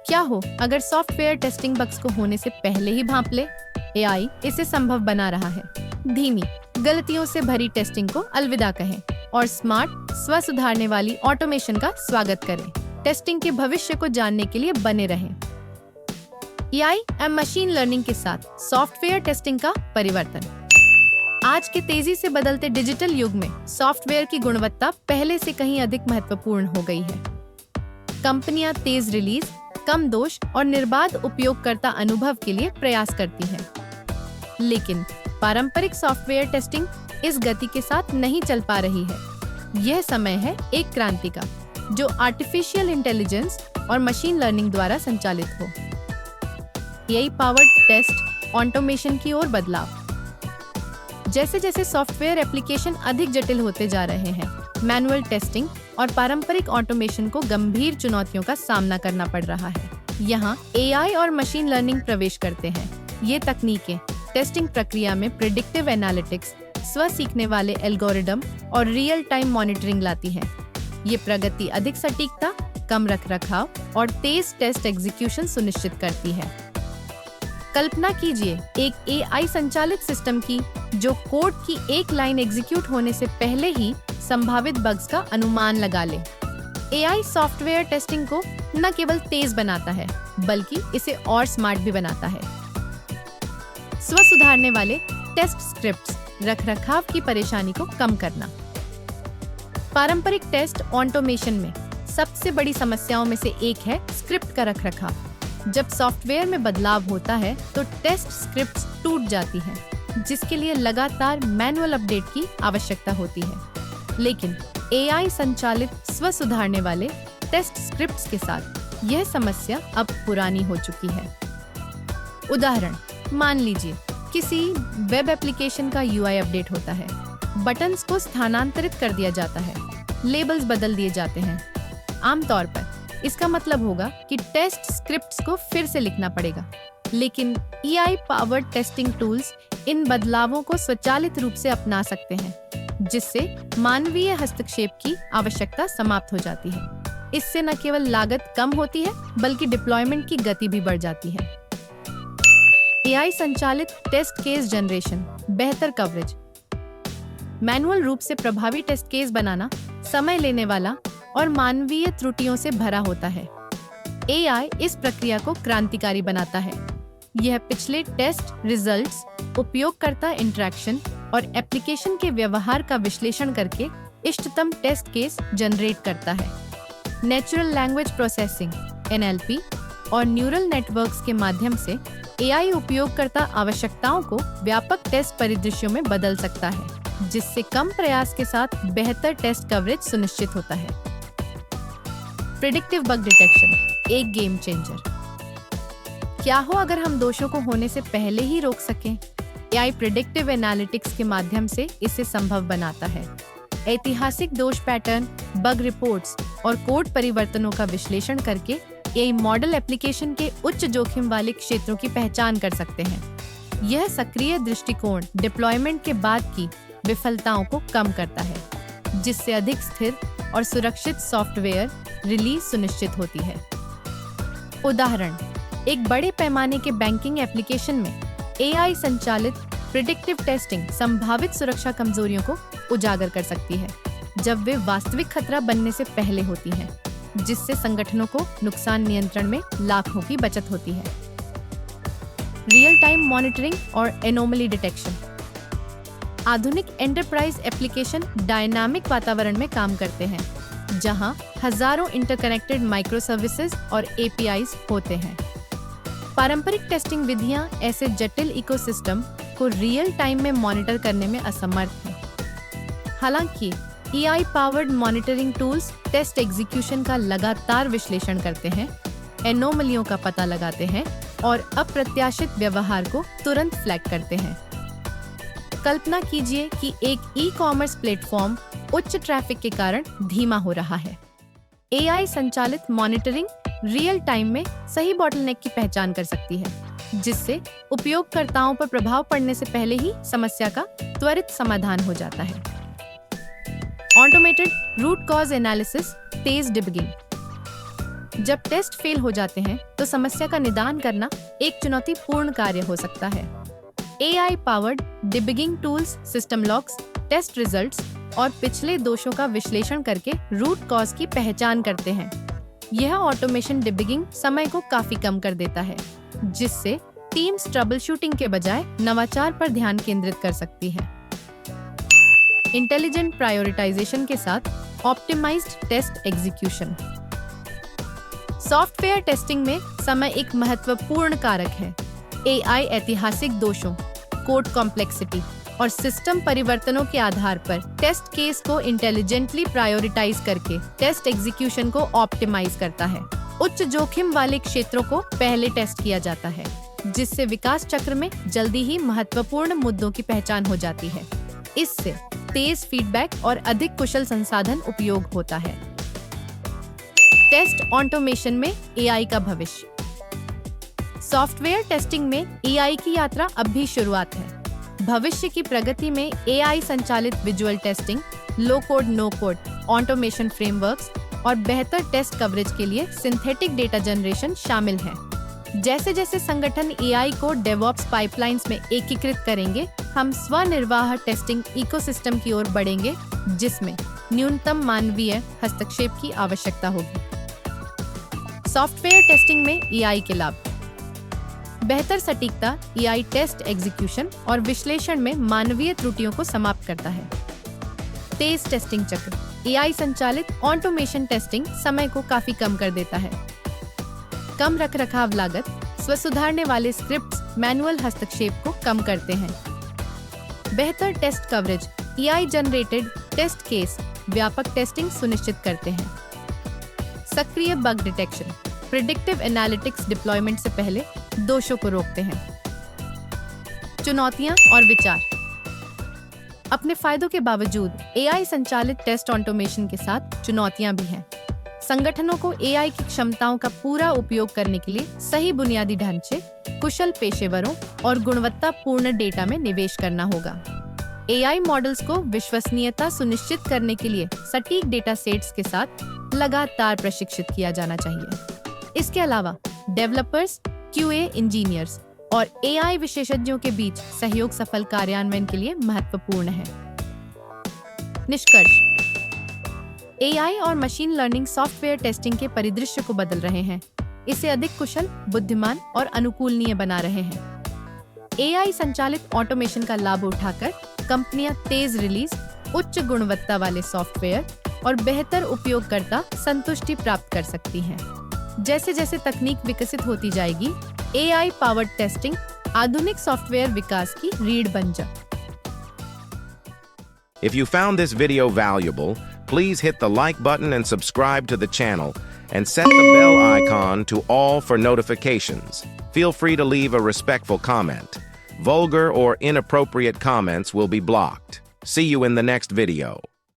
क्या हो अगर सॉफ्टवेयर टेस्टिं बग्स को होने से पहले ही भांप ले? एआई इसे संभव बना रहा है। धीमी, गलतियों से भरी टेस्टिंग को अलविदा कहें और स्मार्ट, स्व सुधारने वाली ऑटोमेशन का स्वागत करें। टेस्टिंग के भविष्य को जानने के लिए बने रहें। एआई एवं मशीन लर्निंग के साथ सॉफ्टवेयर टेस्टिंग का परिवर्तन। आज के तेजी से बदलते डिजिटल युग में सॉफ्टवेयर की गुणवत्ता पहले से कहीं अधिक महत्वपूर्ण हो गई है। कंपनियां तेज रिलीज, कम दोष और निर्बाध उपयोगकर्ता अनुभव के लिए प्रयास करती हैं। लेकिन पारंपरिक सॉफ्टवेयर टेस्टिंग इस गति के साथ नहीं चल पा रही है। यह समय है एक क्रांति का, जो आर्टिफिशियल इंटेलिजेंस और मशीन लर्निंग द्वारा संचालित हो। एआई पावर्ड टेस्ट ऑटोमेशन की ओर बदलाव। जैसे जैसे सॉफ्टवेयर एप्लीकेशन अधिक जटिल होते जा रहे हैं, मैनुअल टेस्टिंग और पारंपरिक ऑटोमेशन को गंभीर चुनौतियों का सामना करना पड़ रहा है। यहाँ एआई और मशीन लर्निंग प्रवेश करते हैं। ये तकनीकें टेस्टिंग प्रक्रिया में प्रिडिक्टिव एनालिटिक्स, स्व सीखने वाले एल्गोरिदम और रियल टाइम मॉनिटरिंग लाती हैं। ये प्रगति अधिक सटीकता, कम रखरखाव और तेज टेस्ट एग्जीक्यूशन सुनिश्चित करती है। कल्पना कीजिए एक एआई संचालित सिस्टम की, जो कोड की एक लाइन एग्जीक्यूट होने से पहले ही संभावित बग्स का अनुमान लगा ले। एआई सॉफ्टवेयर टेस्टिंग को न केवल तेज बनाता है, बल्कि इसे और स्मार्ट भी बनाता है। स्व सुधारने वाले टेस्ट स्क्रिप्ट्स, रखरखाव की परेशानी को कम करना। पारंपरिक टेस्ट ऑटोमेशन में सबसे बड़ी समस्याओं में से एक है स्क्रिप्ट का रखरखाव। जब सॉफ्टवेयर में बदलाव होता है तो टेस्ट स्क्रिप्ट्स टूट जाती हैं, जिसके लिए लगातार मैनुअल अपडेट की आवश्यकता होती है। लेकिन एआई संचालित स्व सुधारने वाले टेस्ट स्क्रिप्ट्स के साथ यह समस्या अब पुरानी हो चुकी है। उदाहरण, मान लीजिए किसी वेब एप्लीकेशन का यूआई अपडेट होता है। बटन्स को स्थानांतरित कर दिया जाता है, लेबल्स बदल दिए जाते हैं। आमतौर पर इसका मतलब होगा कि टेस्ट स्क्रिप्ट्स को फिर से लिखना पड़ेगा। लेकिन AI powered testing tools in बदलावों को स्वचालित रूप से अपना सकते हैं, जिससे मानवीय हस्तक्षेप की आवश्यकता समाप्त हो जाती है। इससे न केवल लागत कम होती है, बल्कि डिप्लॉयमेंट की गति भी बढ़ जाती है। एआई संचालित टेस्ट केस जनरेशन, बेहतर कवरेज। मैनुअल रूप से प्रभावी टेस्ट केस बनाना समय लेने वाला और मानवीय त्रुटियों से भरा होता है। एआई इस प्रक्रिया को क्रांतिकारी बनाता है। यह पिछले टेस्ट रिजल्ट्स, उपयोगकर्ता इंटरैक्शन और एप्लीकेशन के व्यवहार का विश्लेषण करके इष्टतम टेस्ट केस जनरेट करता है। नेचुरल लैंग्वेज प्रोसेसिंग (NLP) और न्यूरल नेटवर्क्स के माध्यम से एआई उपयोगकर्ता आवश्यकताओं को व्यापक टेस्ट परिदृश्यों में बदल सकता है, जिससे कम प्रयास के साथ बेहतर टेस्ट कवरेज सुनिश्चित होता है। प्रिडिक्टिव बग डिटेक्शन, एक गेम चेंजर। क्या हो अगर हम दोषों को होने से पहले ही रोक सकें? एआई प्रिडिक्टिव एनालिटिक्स के माध्यम से इसे संभव बनाता है। ऐतिहासिक दोष पैटर्न, बग रिपोर्ट्स और कोड परिवर्तनों का विश्लेषण करके एआई मॉडल एप्लीकेशन के उच्च जोखिम वाले क्षेत्रों की पहचान कर सकते हैं। यह सक्रिय दृष्टिकोण डिप्लॉयमेंट के बाद की विफलताओं को कम करता है, जिससे अधिक स्थिर और सुरक्षित सॉफ्टवेयर रिलीज सुनिश्चित होती है। उदाहरण, एक बड़े पैमाने के बैंकिंग एप्लीकेशन में एआई संचालित प्रिडिक्टिव टेस्टिंग संभावित सुरक्षा कमजोरियों को उजागर कर सकती है, जब वे वास्तविक खतरा बनने से पहले होती हैं, जिससे संगठनों को नुकसान नियंत्रण में लाखों की बचत होती है। रियल टाइम मॉनिटरिंग और एनोमली डिटेक्शन। आधुनिक एंटरप्राइज एप्लीकेशन डायनामिक वातावरण में काम करते हैं, जहां हजारों इंटरकनेक्टेड माइक्रो सर्विसेज और एपीआईज होते हैं। पारंपरिक टेस्टिंग विधियां ऐसे जटिल इकोसिस्टम को रियल टाइम में मॉनिटर करने में असमर्थ हैं। हालांकि AI powered monitoring tools test execution का लगातार विश्लेषण करते हैं, एनोमलियों का पता लगाते हैं और अप्रत्याशित व्यवहार को तुरंत फ्लैग करते हैं। कल्पना कीजिए कि एक ई-कॉमर्स प्लेटफॉर्म उच्च ट्रैफिक के कारण धीमा हो रहा है। एआई संचालित मॉनिटरिंग रियल टाइम में सही बॉटलनेक की पहचान कर सकती है, जिससे उपयोगकर्ताओं पर प्रभाव पड़ने से पहले ही समस्या का त्वरित समाधान हो जाता है। ऑटोमेटेड रूट कॉज एनालिसिस, तेज डिबगिंग। जब टेस्ट फेल हो जाते हैं तो समस्या का निदान करना एक चुनौतीपूर्ण कार्य हो सकता है। AI powered debugging tools system logs, test results और पिछले दोषों का विश्लेषण करके रूट कॉज की पहचान करते हैं। यह ऑटोमेशन डिबगिंग समय को काफी कम कर देता है, जिससे टीम्स ट्रबल शूटिंग के बजाय नवाचार पर ध्यान केंद्रित कर सकती है। इंटेलिजेंट प्रायोरिटाइजेशन के साथ optimized test execution. Software testing में समय एक महत्वपूर्ण कारक है। AI ऐतिहासिक दोषों, कोड कॉम्प्लेक्सिटी और सिस्टम परिवर्तनों के आधार पर टेस्ट केस को इंटेलिजेंटली प्रायोरिटाइज करके टेस्ट एग्जीक्यूशन को ऑप्टिमाइज करता है। उच्च जोखिम वाले क्षेत्रों को पहले टेस्ट किया जाता है, जिससे विकास चक्र में जल्दी ही महत्वपूर्ण मुद्दों की पहचान हो जाती है। इससे तेज फीडबैक और अधिक कुशल संसाधन उपयोग होता है। टेस्ट ऑटोमेशन में AI का भविष्य। सॉफ्टवेयर टेस्टिंग में AI की यात्रा अब भी शुरुआत है। भविष्य की प्रगति में AI संचालित visual testing, low code no code automation frameworks और बेहतर टेस्ट कवरेज के लिए सिंथेटिक डेटा जनरेशन शामिल है। जैसे जैसे संगठन AI को डेवऑप्स पाइपलाइंस में एकीकृत करेंगे, हम स्वनिर्वाह टेस्टिंग इकोसिस्टम की ओर बढ़ेंगे, जिसमें न्यूनतम मानवीय हस्तक्षेप की आवश्यकता होगी। सॉफ्टवेयर टेस्टिंग में AI के लाभ। बेहतर सटीकता AI टेस्ट एग्जीक्यूशन और विश्लेषण में मानवीय त्रुटियों को समाप्त करता है। तेज टेस्टिंग चक्र। AI संचालित ऑटोमेशन टेस्टिंग समय को काफी कम कर देता है। कम रखरखाव लागत, स्वसुधारने वाले स्क्रिप्ट्स मैनुअल हस्तक्षेप को कम करते हैं। बेहतर test coverage. AI generated test case व्यापक टेस्टिंग सुनिश्चित करते हैं। सक्रिय bug detection. Predictive analytics deployment से पहले दोषों को रोकते हैं। चुनौतियां और विचार। अपने फायदों के बावजूद AI संचालित टेस्ट ऑटोमेशन के साथ चुनौतियां भी हैं। संगठनों को AI की क्षमताओं का पूरा उपयोग करने के लिए सही बुनियादी ढांचे, कुशल पेशेवरों और गुणवत्तापूर्ण डेटा में निवेश करना होगा। AI मॉडल्स को विश्वसनीयता सुनिश्चित करने के लिए सटीक डेटा सेट्स के साथ लगातार प्रशिक्षित किया जाना चाहिए। इसके अलावा डेवलपर्स, QA इंजीनियर्स और AI विशेषज्ञों के बीच सहयोग सफल कार्यान्वयन के लिए महत्वपूर्ण है। निष्कर्ष। AI और मशीन लर्निंग सॉफ्टवेयर टेस्टिंग के परिदृश्य को बदल रहे हैं, इसे अधिक कुशल, बुद्धिमान और अनुकूलनीय बना रहे हैं। AI संचालित ऑटोमेशन का लाभ उठाकर कंपनियां तेज रिलीज, उच्च गुणवत्ता वाले सॉफ्टवेयर और बेहतर उपयोगकर्ता संतुष्टि प्राप्त कर सकती हैं। जैसे जैसे तकनीक विकसित होती जाएगी, AI पावर्ड टेस्टिंग आधुनिक सॉफ्टवेयर विकास की रीढ़ बन जाए। If you found this video valuable, please hit the like button and subscribe to the channel and set the bell icon to all for notifications. Feel free to leave a respectful comment. Vulgar or inappropriate comments will be blocked. See you in the next video.